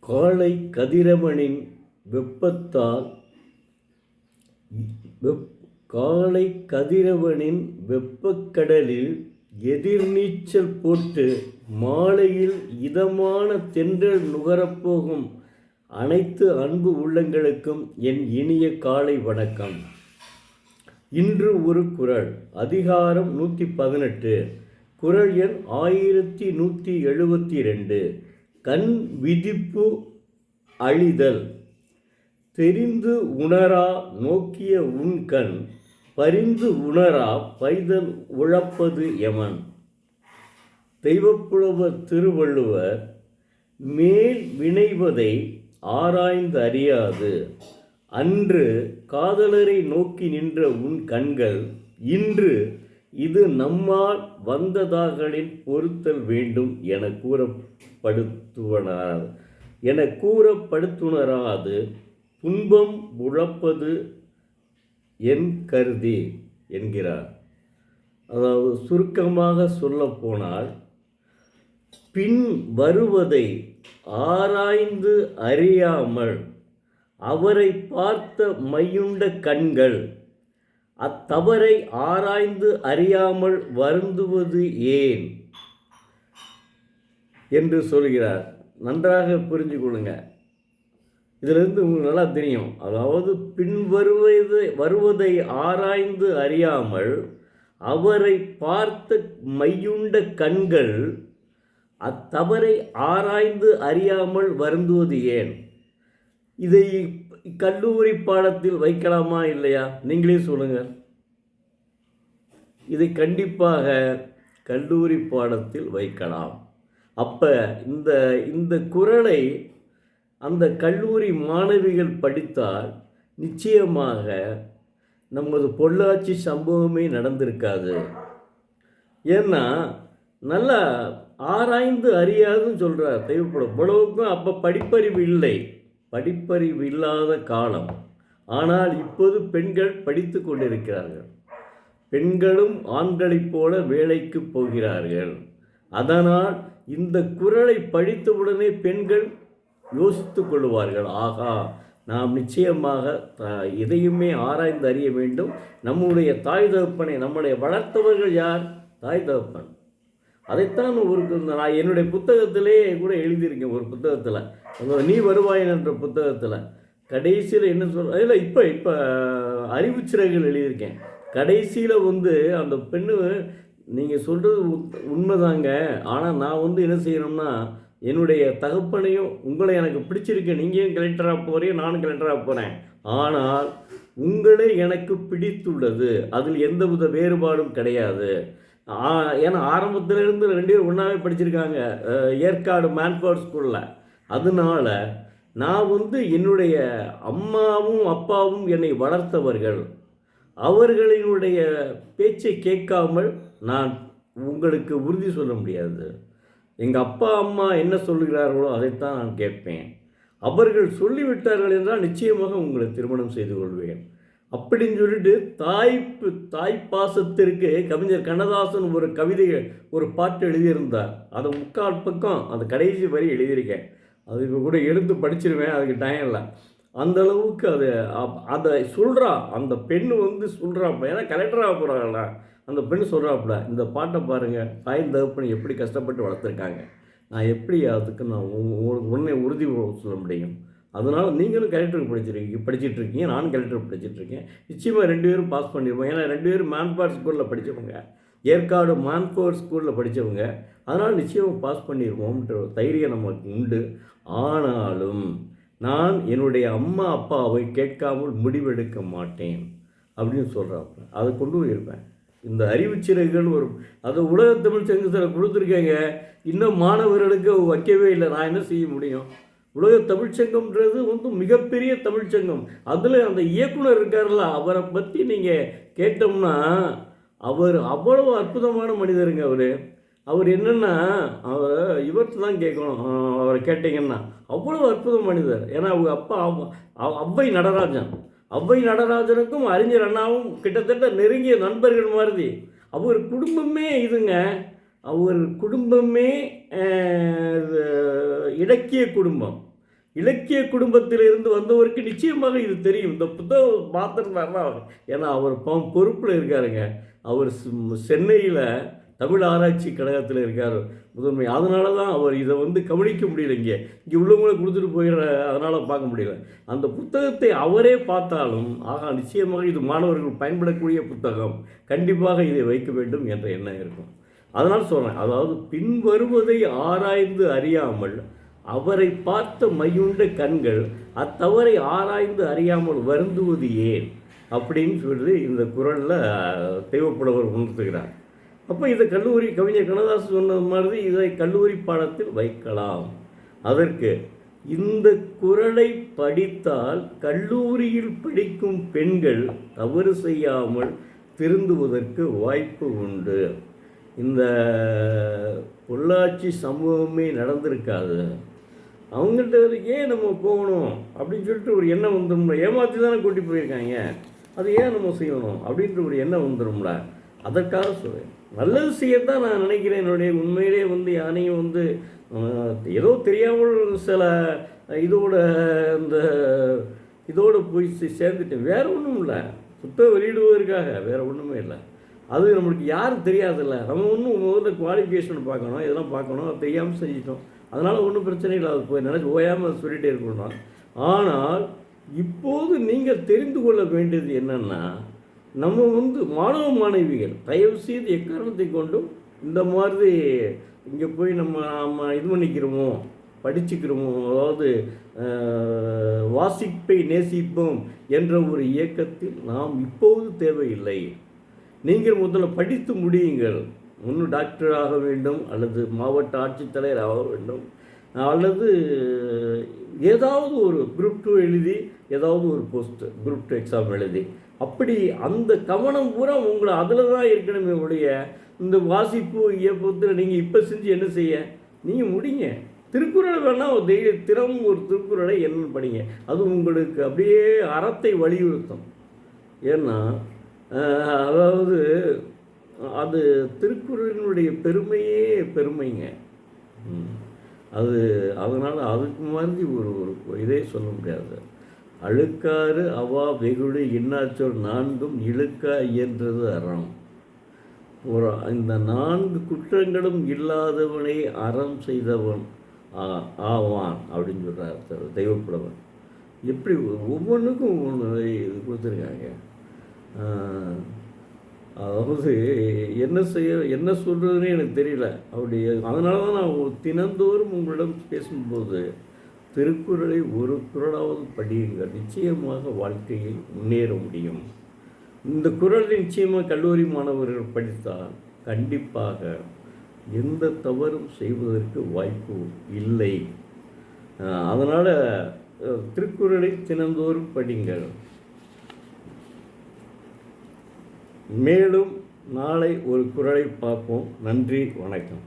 காலை கதிரவனின் வெப்பத்தால் காலை கதிரவனின் வெப்பக்கடலில் எதிர்நீச்சல் போட்டு மாலையில் இதமான தென்றல் நுகரப்போகும் அனைத்து அன்பு உள்ளங்களுக்கும் என் இனிய காலை வணக்கம். இன்று ஒரு குறள். அதிகாரம் 118, குறள் எண் 1172. கண் விதிப்பு அழிதல். தெரிந்து உணரா நோக்கிய உண்கண் பரிந்து உணரா பைதல் உழப்பது எமன். தெய்வப்புலவர் திருவள்ளுவர், மேல் வினைவதை ஆராய்ந்து அறியாது அன்று காதலரை நோக்கி நின்ற உன் கண்கள் இன்று இது நம்மால் வந்ததாகளின் பொறுத்தல் வேண்டும் என கூறப்படுத்துணராது துன்பம் உழப்பது என் கருதி என்கிறார். அதாவது சுருக்கமாக சொல்லப்போனால், பின் வருவதை ஆராய்ந்து அறியாமல் அவரை பார்த்த மையுண்ட கண்கள் அத்தவறை ஆராய்ந்து அறியாமல் வருந்துவது ஏன் என்று சொல்கிறார். நன்றாக புரிஞ்சு கொள்ளுங்க. இதிலிருந்து உங்களுக்கு நல்லா தெரியும். அதாவது பின் வருவதை ஆராய்ந்து அறியாமல் அவரை பார்த்த மையுண்ட கண்கள் அத்தவறை ஆராய்ந்து அறியாமல் வருந்துவது ஏன்? இதை கல்லூரி பாடத்தில் வைக்கலாமா இல்லையா? நீங்களே சொல்லுங்கள். இதை கண்டிப்பாக கல்லூரி பாடத்தில் வைக்கலாம். அப்போ இந்த குறளை அந்த கல்லூரி மாணவிகள் படித்தால் நிச்சயமாக நமது பொள்ளாச்சி சம்பவமே நடந்திருக்காது. ஏன்னா நல்லா ஆராய்ந்து அறியாதுன்னு சொல்கிறார் தேவைப்படும். இவ்வளவுக்கும் அப்போ படிப்பறிவு இல்லாத காலம். ஆனால் இப்போது பெண்கள் படித்து கொண்டிருக்கிறார்கள். பெண்களும் ஆண்களைப் போல வேலைக்கு போகிறார்கள். அதனால் இந்த குறளை படித்தவுடனே பெண்கள் யோசித்து கொள்வார்கள், ஆகா, நாம் நிச்சயமாக எதையுமே ஆராய்ந்து அறிய வேண்டும். நம்முடைய தாய் தகப்பனை, நம்முடைய வளர்த்தவர்கள் யார்? தாய் தகப்பன். அதைத்தான் நான் என்னுடைய புத்தகத்திலே கூட எழுதியிருக்கேன். ஒரு புத்தகத்தில், நீ வருவாயன் என்ற புத்தகத்தில் கடைசியில் என்ன இல்லை இப்போ அறிவுச்சிறகுகள் எழுதியிருக்கேன். கடைசியில் அந்த பெண்ணு, நீங்கள் சொல்கிறது உண்மைதாங்க, ஆனால் நான் என்ன செய்யணும்னா, என்னுடைய தகப்பனையும் உங்களை எனக்கு பிடிச்சிருக்கு, நீங்களும் கலெக்டராக போகிறீங்க, நானும் கலெக்டராக போகிறேன், ஆனால் உங்களே எனக்கு பிடித்துள்ளது, அதில் எந்தவித வேறுபாடும் கிடையாது. ஏன்னா ஆரம்பத்திலிருந்து 2 பேரும் ஒன்றாவே படிச்சிருக்காங்க ஏற்காடு மேன்ஃபோர்ட் ஸ்கூலில். அதனால் நான் என்னுடைய அம்மாவும் அப்பாவும் என்னை வளர்த்தவர்கள். அவர்களினுடைய பேச்சை கேட்காமல் நான் உங்களுக்கு உறுதி சொல்ல முடியாது. எங்கள் அப்பா அம்மா என்ன சொல்லுகிறார்களோ அதைத்தான் நான் கேட்பேன். அவர்கள் சொல்லிவிட்டார்கள் என்றால் நிச்சயமாக உங்களை திருமணம் செய்து கொள்வேன் அப்படின்னு சொல்லிட்டு தாய் பாசத்திற்கு கவிஞர் கண்ணதாசன் ஒரு ஒரு பாட்டு எழுதியிருந்தார். அதை 3/4 பக்கம் அந்த கடைசி வரி எழுதியிருக்கேன். அதுக்கு கூட எடுத்து படிச்சிருவேன், அதுக்கு டைம் இல்லை. அந்த அளவுக்கு அதை சொல்கிறா அந்த பெண்ணு சொல்கிறாப்ப, ஏன்னா கலெக்டராக போகிறாங்களா அந்த பெண்ணு சொல்கிறாப்புல, இந்த பாட்டை பாருங்கள், தாய் தகப்பனை எப்படி கஷ்டப்பட்டு வளர்த்துருக்காங்க, நான் எப்படி அதுக்கு நான் உடனே உறுதி சொல்ல முடியும்? அதனால் நீங்களும் கலெக்டருக்கு படிச்சுட்டு இருக்கீங்க, நானும் கலெக்டருக்கு படிச்சுட்ருக்கேன். நிச்சயமாக 2 பேரும் பாஸ் பண்ணிடுவோம். ஏன்னா 2 பேரும் மேன்ஃபோர்ட் ஸ்கூலில் படித்தவங்க, ஏற்காடு மேன்ஃபோர்ட் ஸ்கூலில் படித்தவங்க. அதனால் நிச்சயமாக பாஸ் பண்ணிடுவோம்ன்ற தைரியம் நமக்கு உண்டு. ஆனாலும் நான் என்னுடைய அம்மா அப்பாவை கேட்காமல் முடிவெடுக்க மாட்டேன் அப்படின்னு சொல்கிறாப்புல. அதை கொண்டு போயிருப்பேன். இந்த அறிவுச்சிறைகள் அதை உலக தமிழ் சங்கத்தில் கொடுத்துருக்கேங்க. இன்னும் மாணவர்களுக்கு வைக்கவே இல்லை. நான் என்ன செய்ய முடியும்? உலக தமிழ்ச்சங்கம்ன்றது மிகப்பெரிய தமிழ்ச்சங்கம். அதில் அந்த இயக்குனர் இருக்கார்ல, அவரை பற்றி நீங்கள் கேட்டோம்னா, அவர் அவ்வளவு அற்புதமான மனிதருங்க. அவர் என்னென்னா, இவர்கிட்ட தான் கேட்கணும். அவரை கேட்டிங்கன்னா அவ்வளோ அற்புத மனிதர். ஏன்னா அவங்க அப்பா ஔவை நடராஜனுக்கும் அறிஞர் அண்ணாவும் கிட்டத்தட்ட நெருங்கிய நண்பர்கள் மாதிரி. அவர் குடும்பமே இதுங்க. அவர் குடும்பமே இலக்கிய குடும்பம். இலக்கிய குடும்பத்திலிருந்து வந்தவருக்கு நிச்சயமாக இது தெரியும். இந்த புத்தகம் பார்த்துருந்தாருன்னா ஏன்னா அவர் பொறுப்பில் இருக்காருங்க. அவர் சென்னையில் தமிழ் ஆராய்ச்சி கழகத்தில் இருக்கார் முதன்மை. அதனால தான் அவர் இதை கவனிக்க முடியல. இங்கே உள்ளவங்களை கொடுத்துட்டு போயிடுற, அதனால் பார்க்க முடியல. அந்த புத்தகத்தை அவரே பார்த்தாலும் ஆகா நிச்சயமாக இது மாணவர்கள் பயன்படக்கூடிய புத்தகம், கண்டிப்பாக இதை வைக்க வேண்டும் என்ற எண்ணம் இருக்கும். அதனால் சொல்கிறேன், அதாவது பின்வருவதை ஆராய்ந்து அறியாமல் அவரை பார்த்த மையுண்ட கண்கள் அத்தவறை ஆராய்ந்து அறியாமல் வருந்துவது ஏன் அப்படின்னு சொல்லி இந்த குறளில் தெய்வப்புலவர் உணர்த்துகிறார். அப்போ இதை கல்லூரி கவிஞர் கண்ணதாசன் சொன்னது மாதிரி இதை கல்லூரி பாடத்தில் வைக்கலாம். அதற்கு இந்த குறளை படித்தால் கல்லூரியில் படிக்கும் பெண்கள் தவறு செய்யாமல் திருந்துவதற்கு வாய்ப்பு உண்டு. இந்த பொள்ளாச்சி சம்பவமே நடந்திருக்காது, அவங்கள்ட்ட ஏன் நம்ம போகணும் அப்படின்னு சொல்லிட்டு ஒரு எண்ணம் வந்துடும்ல. ஏமாற்றி தானே கூட்டி போயிருக்காங்க, அது ஏன் நம்ம செய்யணும் அப்படின்ற ஒரு எண்ணம் வந்துடும்ல. அதற்காக சொல்கிறேன், நல்லது செய்யத்தான் நான் நினைக்கிறேன். என்னுடைய உண்மையிலே யாரையும் ஏதோ தெரியாமல் சில இதோடு போய் சேர்ந்துட்டேன். வேறு ஒன்றும் இல்லை, புத்தகம் வெளியிடுவதற்காக, வேறு ஒன்றுமே இல்லை. அது நம்மளுக்கு யாரும் தெரியாதில்ல. நம்ம முதல்ல குவாலிஃபிகேஷன் பார்க்கணும், இதெல்லாம் பார்க்கணும். அது தெரியாமல் செஞ்சிட்டோம், அதனால் ஒன்றும் பிரச்சனை இல்லை. அது போய் நினச்சி ஓயாமல் சொல்லிகிட்டே இருக்கணும். ஆனால் இப்போது நீங்கள் தெரிந்து கொள்ள வேண்டியது என்னென்னா, நம்ம மாணவ மாணவிகள் தயவு செய்து எக்காரணத்தை கொண்டும் இந்த மாதிரி இங்கே போய் நம்ம இது பண்ணிக்கிறோமோ, படிச்சுக்கிறோமோ, அதாவது வாசிப்பை நேசிப்போம் என்ற ஒரு இயக்கத்தில் நாம் இப்போது தேவையில்லை. நீங்கள் முதல்ல படித்து முடியுங்கள். ஒன்று டாக்டர் ஆக வேண்டும், அல்லது மாவட்ட ஆட்சித்தலைவர் ஆக வேண்டும், அல்லது ஏதாவது ஒரு குரூப் 2 எழுதி ஏதாவது ஒரு போஸ்ட் குரூப் 2 எக்ஸாம் எழுதி, அப்படி அந்த கவனம் பூரா உங்களை அதில் தான் இருக்கணுமே ஒழிய இந்த வாசிப்பு இயக்கத்தில் நீங்கள் இப்போ செஞ்சு என்ன செய்ய, நீங்கள் முடிங்க. திருக்குறளை வேணால் ஒரு திறம் ஒரு திருக்குறளை என்னன்னு படிங்க. அது உங்களுக்கு அப்படியே அறத்தை வலியுறுத்தும். ஏன்னா அதாவது அது திருக்குறளினுடைய பெருமைங்க. அதனால் அதுக்கு மாதிரி ஒரு இதே சொல்ல முடியாது. அழுக்காறு அவா வெகுளி இன்னாச்சொல் நான்கும் இழுக்கா இயன்றது அறம். இந்த 4 குற்றங்களும் இல்லாதவனை அறம் செய்தவன் ஆவான் அப்படின்னு சொல்கிறார் தெய்வப்புலவன். எப்படி ஒவ்வொன்றுக்கும் ஒவ்வொன்று இது கொடுத்துருக்காங்க. அதாவது என்ன சொல்கிறதுனே எனக்கு தெரியல. அதனால தான் நான் தினந்தோறும் உங்களிடம் பேசும்போது திருக்குறளை ஒரு குறளாவது படியுங்கள், நிச்சயமாக வாழ்க்கையில் முன்னேற முடியும். இந்த குறளை நிச்சயமாக கல்லூரி மாணவர்கள் படித்தால் கண்டிப்பாக எந்த தவறும் செய்வதற்கு வாய்ப்பு இல்லை. அதனால் திருக்குறளை தினந்தோறும் படிங்கள். மேலும் நாளை ஒரு குறளை பார்ப்போம். நன்றி, வணக்கம்.